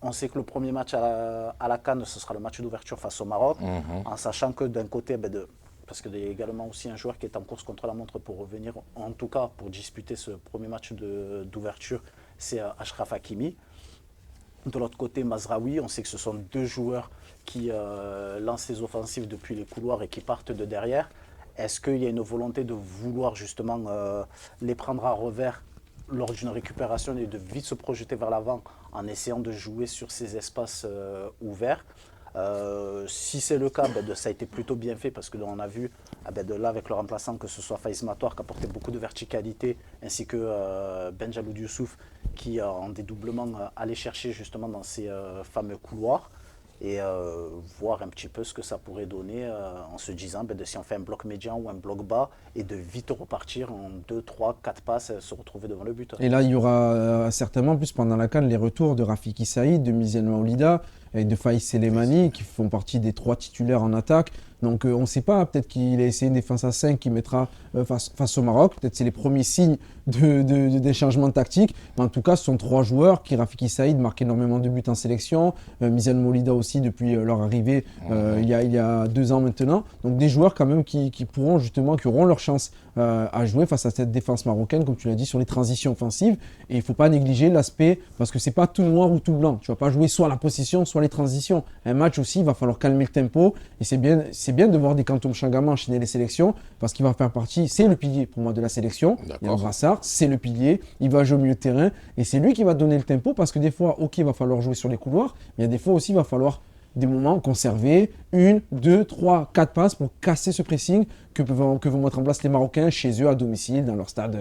on sait que le premier match à la CAN, ce sera le match d'ouverture face au Maroc, en sachant que d'un côté, parce qu'il y a également aussi un joueur qui est en course contre la montre pour revenir, en tout cas pour disputer ce premier match d'ouverture, c'est Achraf Hakimi. De l'autre côté, Mazraoui, on sait que ce sont deux joueurs qui lancent les offensives depuis les couloirs et qui partent de derrière. Est-ce qu'il y a une volonté de vouloir justement les prendre à revers lors d'une récupération et de vite se projeter vers l'avant en essayant de jouer sur ces espaces ouverts? Si c'est le cas, ça a été plutôt bien fait parce que on a vu de là avec le remplaçant, que ce soit Faiz Matoir qui apportait beaucoup de verticalité, ainsi que Benjalou Youssouf qui en dédoublement allait chercher justement dans ces fameux couloirs et voir un petit peu ce que ça pourrait donner en se disant si on fait un bloc médian ou un bloc bas et de vite repartir en 2, 3, 4 passes et se retrouver devant le but. Et là, il y aura certainement, plus pendant la CAN, les retours de Rafiki Saïd, de Mizel Maoulida et de Faïs Selemani, qui font partie des 3 titulaires en attaque. Donc on ne sait pas, peut-être qu'il a essayé une défense à 5 qu'il mettra face au Maroc. Peut-être c'est les premiers signes des changements tactiques. Mais en tout cas, ce sont 3 joueurs qui, Rafiki Saïd, marquent énormément de buts en sélection. Mizel Maoulida aussi, depuis leur arrivée il y a 2 ans maintenant. Donc des joueurs quand même qui pourront justement, qui auront leur chance à jouer face à cette défense marocaine, comme tu l'as dit, sur les transitions offensives. Et il ne faut pas négliger l'aspect, parce que ce n'est pas tout noir ou tout blanc. Tu ne vas pas jouer soit la possession, soit les transitions. Un match aussi, il va falloir calmer le tempo. Et c'est bien de voir des Kantoum Changama enchaîner les sélections, parce qu'il va faire partie, c'est le pilier pour moi de la sélection. Il y a un brassard, c'est le pilier, il va jouer au milieu de terrain, et c'est lui qui va donner le tempo, parce que des fois, ok, il va falloir jouer sur les couloirs, mais il y a des fois aussi, il va falloir des moments conserver 1, 2, 3, 4 passes pour casser ce pressing que vont mettre en place les Marocains chez eux à domicile, dans leur stade,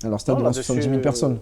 devant 70 000 personnes.